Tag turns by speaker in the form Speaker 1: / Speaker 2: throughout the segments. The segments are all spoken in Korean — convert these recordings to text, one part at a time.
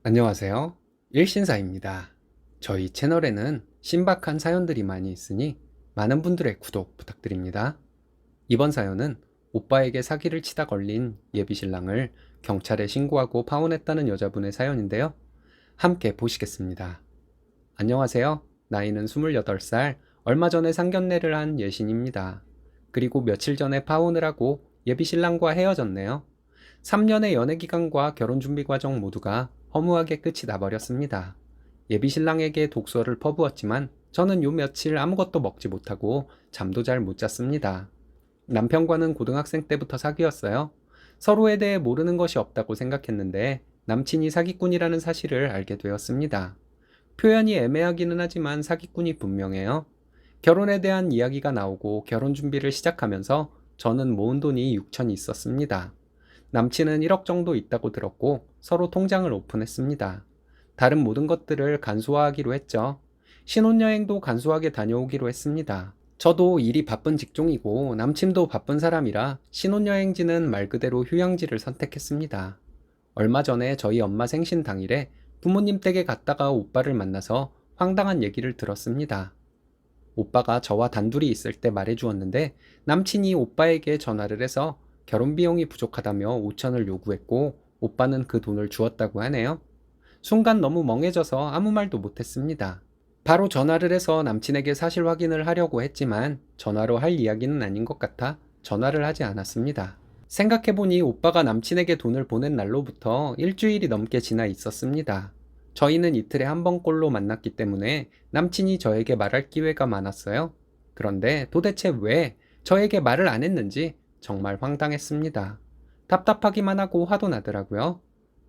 Speaker 1: 안녕하세요. 일신사입니다. 저희 채널에는 신박한 사연들이 많이 있으니 많은 분들의 구독 부탁드립니다. 이번 사연은 오빠에게 사기를 치다 걸린 예비신랑을 경찰에 신고하고 파혼했다는 여자분의 사연인데요. 함께 보시겠습니다. 안녕하세요. 나이는 28살, 얼마 전에 상견례를 한 예신입니다. 그리고 며칠 전에 파혼을 하고 예비신랑과 헤어졌네요. 3년의 연애 기간과 결혼 준비 과정 모두가 허무하게 끝이 나버렸습니다. 예비신랑에게 독소를 퍼부었지만 저는 요 며칠 아무것도 먹지 못하고 잠도 잘 못 잤습니다. 남편과는 고등학생 때부터 사귀었어요. 서로에 대해 모르는 것이 없다고 생각했는데 남친이 사기꾼이라는 사실을 알게 되었습니다. 표현이 애매하기는 하지만 사기꾼이 분명해요. 결혼에 대한 이야기가 나오고 결혼 준비를 시작하면서 저는 모은 돈이 6천이 있었습니다. 남친은 1억 정도 있다고 들었고 서로 통장을 오픈했습니다. 다른 모든 것들을 간소화하기로 했죠. 신혼여행도 간소하게 다녀오기로 했습니다. 저도 일이 바쁜 직종이고 남친도 바쁜 사람이라 신혼여행지는 말 그대로 휴양지를 선택했습니다. 얼마 전에 저희 엄마 생신 당일에 부모님 댁에 갔다가 오빠를 만나서 황당한 얘기를 들었습니다. 오빠가 저와 단둘이 있을 때 말해주었는데 남친이 오빠에게 전화를 해서 결혼 비용이 부족하다며 5천을 요구했고 오빠는 그 돈을 주었다고 하네요. 순간 너무 멍해져서 아무 말도 못했습니다. 바로 전화를 해서 남친에게 사실 확인을 하려고 했지만 전화로 할 이야기는 아닌 것 같아 전화를 하지 않았습니다. 생각해보니 오빠가 남친에게 돈을 보낸 날로부터 일주일이 넘게 지나 있었습니다. 저희는 이틀에 한 번꼴로 만났기 때문에 남친이 저에게 말할 기회가 많았어요. 그런데 도대체 왜 저에게 말을 안 했는지 정말 황당했습니다. 답답하기만 하고 화도 나더라고요.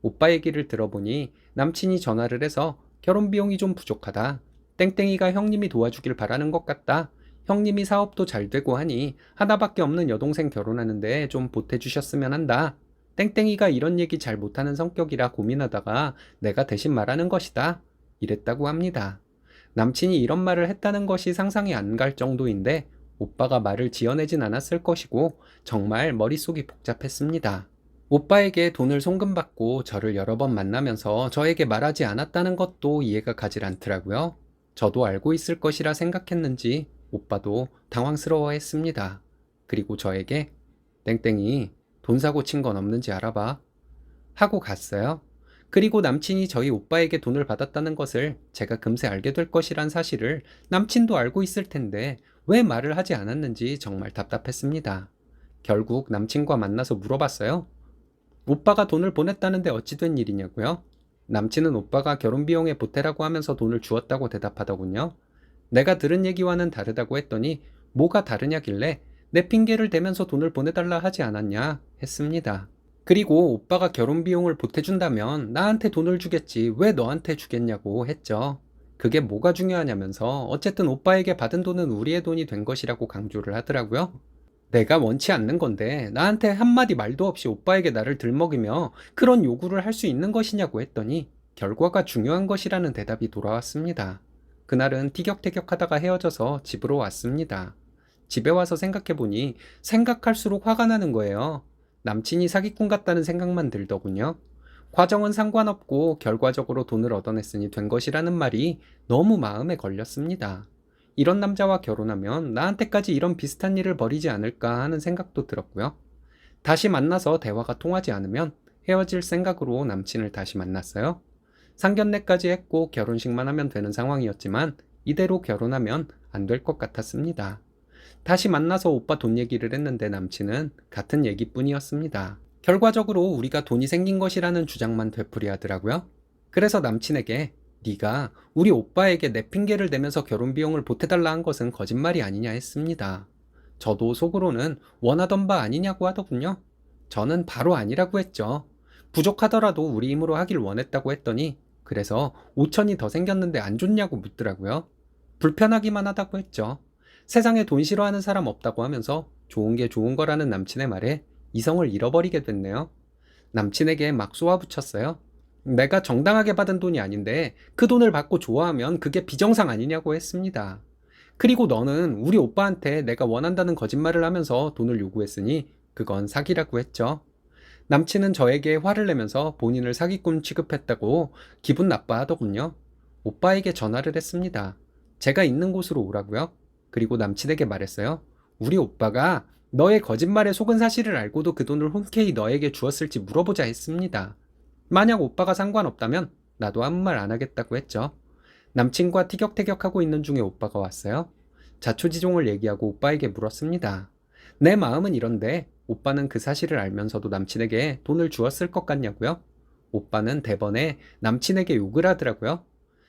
Speaker 1: 오빠 얘기를 들어보니 남친이 전화를 해서 결혼 비용이 좀 부족하다. 땡땡이가 형님이 도와주길 바라는 것 같다. 형님이 사업도 잘 되고 하니 하나밖에 없는 여동생 결혼하는데 좀 보태주셨으면 한다. 땡땡이가 이런 얘기 잘 못하는 성격이라 고민하다가 내가 대신 말하는 것이다. 이랬다고 합니다. 남친이 이런 말을 했다는 것이 상상이 안 갈 정도인데 오빠가 말을 지어내진 않았을 것이고 정말 머릿속이 복잡했습니다. 오빠에게 돈을 송금받고 저를 여러 번 만나면서 저에게 말하지 않았다는 것도 이해가 가질 않더라고요. 저도 알고 있을 것이라 생각했는지 오빠도 당황스러워했습니다. 그리고 저에게 땡땡이 돈 사고 친 건 없는지 알아봐 하고 갔어요. 그리고 남친이 저희 오빠에게 돈을 받았다는 것을 제가 금세 알게 될 것이란 사실을 남친도 알고 있을 텐데 왜 말을 하지 않았는지 정말 답답했습니다. 결국 남친과 만나서 물어봤어요. 오빠가 돈을 보냈다는데 어찌 된 일이냐고요? 남친은 오빠가 결혼 비용에 보태라고 하면서 돈을 주었다고 대답하더군요. 내가 들은 얘기와는 다르다고 했더니 뭐가 다르냐길래 내 핑계를 대면서 돈을 보내달라 하지 않았냐 했습니다. 그리고 오빠가 결혼 비용을 보태준다면 나한테 돈을 주겠지 왜 너한테 주겠냐고 했죠. 그게 뭐가 중요하냐면서 어쨌든 오빠에게 받은 돈은 우리의 돈이 된 것이라고 강조를 하더라고요. 내가 원치 않는 건데 나한테 한마디 말도 없이 오빠에게 나를 들먹이며 그런 요구를 할 수 있는 것이냐고 했더니 결과가 중요한 것이라는 대답이 돌아왔습니다. 그날은 티격태격하다가 헤어져서 집으로 왔습니다. 집에 와서 생각해보니 생각할수록 화가 나는 거예요. 남친이 사기꾼 같다는 생각만 들더군요. 과정은 상관없고 결과적으로 돈을 얻어냈으니 된 것이라는 말이 너무 마음에 걸렸습니다. 이런 남자와 결혼하면 나한테까지 이런 비슷한 일을 벌이지 않을까 하는 생각도 들었고요. 다시 만나서 대화가 통하지 않으면 헤어질 생각으로 남친을 다시 만났어요. 상견례까지 했고 결혼식만 하면 되는 상황이었지만 이대로 결혼하면 안 될 것 같았습니다. 다시 만나서 오빠 돈 얘기를 했는데 남친은 같은 얘기뿐이었습니다. 결과적으로 우리가 돈이 생긴 것이라는 주장만 되풀이하더라고요. 그래서 남친에게 네가 우리 오빠에게 내 핑계를 대면서 결혼 비용을 보태달라 한 것은 거짓말이 아니냐 했습니다. 저도 속으로는 원하던 바 아니냐고 하더군요. 저는 바로 아니라고 했죠. 부족하더라도 우리 힘으로 하길 원했다고 했더니 그래서 5천이 더 생겼는데 안 좋냐고 묻더라고요. 불편하기만 하다고 했죠. 세상에 돈 싫어하는 사람 없다고 하면서 좋은 게 좋은 거라는 남친의 말에 이성을 잃어버리게 됐네요. 남친에게 막 쏘아붙였어요. 내가 정당하게 받은 돈이 아닌데 그 돈을 받고 좋아하면 그게 비정상 아니냐고 했습니다. 그리고 너는 우리 오빠한테 내가 원한다는 거짓말을 하면서 돈을 요구했으니 그건 사기라고 했죠. 남친은 저에게 화를 내면서 본인을 사기꾼 취급했다고 기분 나빠하더군요. 오빠에게 전화를 했습니다. 제가 있는 곳으로 오라고요. 그리고 남친에게 말했어요. 우리 오빠가 너의 거짓말에 속은 사실을 알고도 그 돈을 흔쾌히 너에게 주었을지 물어보자 했습니다. 만약 오빠가 상관없다면 나도 아무 말 안 하겠다고 했죠. 남친과 티격태격하고 있는 중에 오빠가 왔어요. 자초지종을 얘기하고 오빠에게 물었습니다. 내 마음은 이런데 오빠는 그 사실을 알면서도 남친에게 돈을 주었을 것 같냐고요? 오빠는 대번에 남친에게 욕을 하더라고요.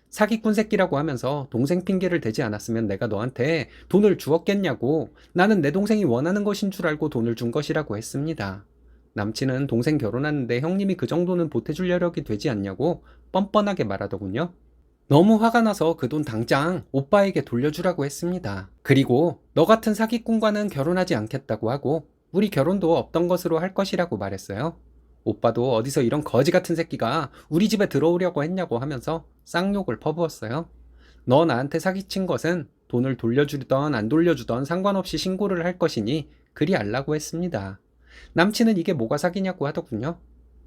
Speaker 1: 사기꾼 새끼라고 하면서 동생 핑계를 대지 않았으면 내가 너한테 돈을 주었겠냐고. 나는 내 동생이 원하는 것인 줄 알고 돈을 준 것이라고 했습니다. 남친은 동생 결혼하는데 형님이 그 정도는 보태줄 여력이 되지 않냐고 뻔뻔하게 말하더군요. 너무 화가 나서 그 돈 당장 오빠에게 돌려주라고 했습니다. 그리고 너 같은 사기꾼과는 결혼하지 않겠다고 하고 우리 결혼도 없던 것으로 할 것이라고 말했어요. 오빠도 어디서 이런 거지 같은 새끼가 우리 집에 들어오려고 했냐고 하면서 쌍욕을 퍼부었어요. 너 나한테 사기친 것은 돈을 돌려주던 안 돌려주던 상관없이 신고를 할 것이니 그리 알라고 했습니다. 남친은 이게 뭐가 사기냐고 하더군요.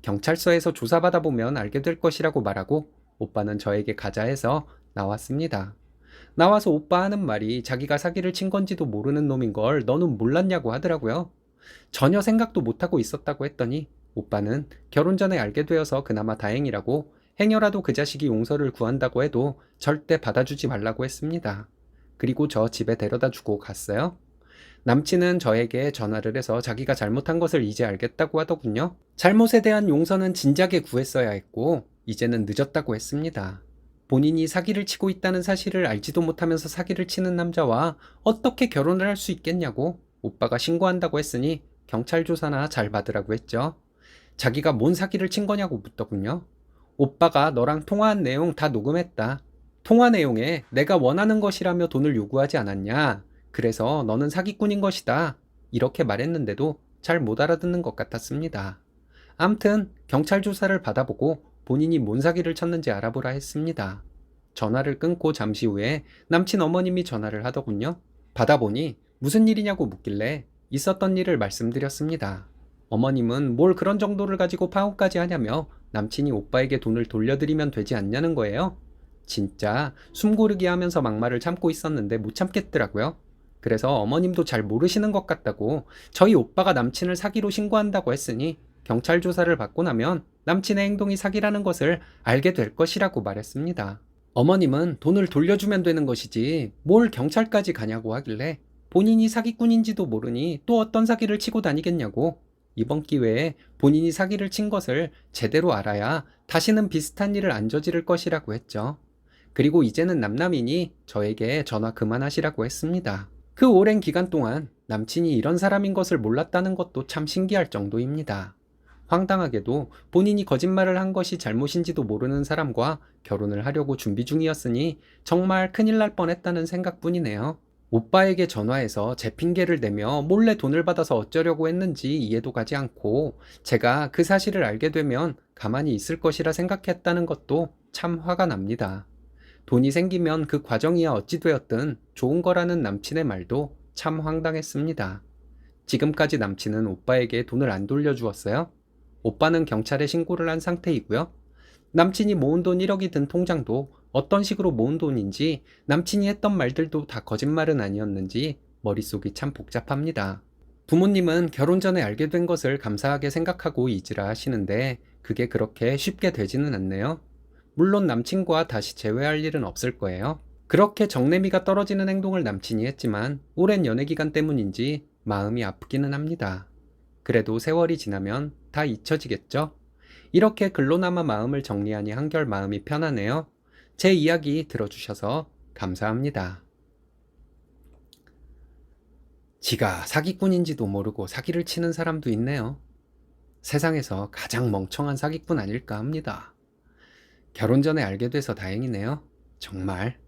Speaker 1: 경찰서에서 조사받아 보면 알게 될 것이라고 말하고 오빠는 저에게 가자 해서 나왔습니다. 나와서 오빠 하는 말이 자기가 사기를 친 건지도 모르는 놈인 걸 너는 몰랐냐고 하더라고요. 전혀 생각도 못하고 있었다고 했더니 오빠는 결혼 전에 알게 되어서 그나마 다행이라고 행여라도 그 자식이 용서를 구한다고 해도 절대 받아주지 말라고 했습니다. 그리고 저 집에 데려다 주고 갔어요. 남친은 저에게 전화를 해서 자기가 잘못한 것을 이제 알겠다고 하더군요. 잘못에 대한 용서는 진작에 구했어야 했고 이제는 늦었다고 했습니다. 본인이 사기를 치고 있다는 사실을 알지도 못하면서 사기를 치는 남자와 어떻게 결혼을 할 수 있겠냐고 오빠가 신고한다고 했으니 경찰 조사나 잘 받으라고 했죠. 자기가 뭔 사기를 친 거냐고 묻더군요. 오빠가 너랑 통화한 내용 다 녹음했다. 통화 내용에 내가 원하는 것이라며 돈을 요구하지 않았냐. 그래서 너는 사기꾼인 것이다. 이렇게 말했는데도 잘 못 알아듣는 것 같았습니다. 암튼 경찰 조사를 받아보고 본인이 뭔 사기를 쳤는지 알아보라 했습니다. 전화를 끊고 잠시 후에 남친 어머님이 전화를 하더군요. 받아보니 무슨 일이냐고 묻길래 있었던 일을 말씀드렸습니다. 어머님은 뭘 그런 정도를 가지고 파혼까지 하냐며 남친이 오빠에게 돈을 돌려드리면 되지 않냐는 거예요. 진짜 숨 고르기 하면서 막말을 참고 있었는데 못 참겠더라고요. 그래서 어머님도 잘 모르시는 것 같다고 저희 오빠가 남친을 사기로 신고한다고 했으니 경찰 조사를 받고 나면 남친의 행동이 사기라는 것을 알게 될 것이라고 말했습니다. 어머님은 돈을 돌려주면 되는 것이지 뭘 경찰까지 가냐고 하길래 본인이 사기꾼인지도 모르니 또 어떤 사기를 치고 다니겠냐고 이번 기회에 본인이 사기를 친 것을 제대로 알아야 다시는 비슷한 일을 안 저지를 것이라고 했죠. 그리고 이제는 남남이니 저에게 전화 그만하시라고 했습니다. 그 오랜 기간 동안 남친이 이런 사람인 것을 몰랐다는 것도 참 신기할 정도입니다. 황당하게도 본인이 거짓말을 한 것이 잘못인지도 모르는 사람과 결혼을 하려고 준비 중이었으니 정말 큰일 날 뻔했다는 생각뿐이네요. 오빠에게 전화해서 제 핑계를 대며 몰래 돈을 받아서 어쩌려고 했는지 이해도 가지 않고 제가 그 사실을 알게 되면 가만히 있을 것이라 생각했다는 것도 참 화가 납니다. 돈이 생기면 그 과정이야 어찌 되었든 좋은 거라는 남친의 말도 참 황당했습니다. 지금까지 남친은 오빠에게 돈을 안 돌려주었어요. 오빠는 경찰에 신고를 한 상태이고요. 남친이 모은 돈 1억이 든 통장도 어떤 식으로 모은 돈인지 남친이 했던 말들도 다 거짓말은 아니었는지 머릿속이 참 복잡합니다. 부모님은 결혼 전에 알게 된 것을 감사하게 생각하고 잊으라 하시는데 그게 그렇게 쉽게 되지는 않네요. 물론 남친과 다시 재회할 일은 없을 거예요. 그렇게 정내미가 떨어지는 행동을 남친이 했지만 오랜 연애 기간 때문인지 마음이 아프기는 합니다. 그래도 세월이 지나면 다 잊혀지겠죠? 이렇게 글로나마 마음을 정리하니 한결 마음이 편하네요. 제 이야기 들어주셔서 감사합니다. 지가 사기꾼인지도 모르고 사기를 치는 사람도 있네요. 세상에서 가장 멍청한 사기꾼 아닐까 합니다. 결혼 전에 알게 돼서 다행이네요. 정말.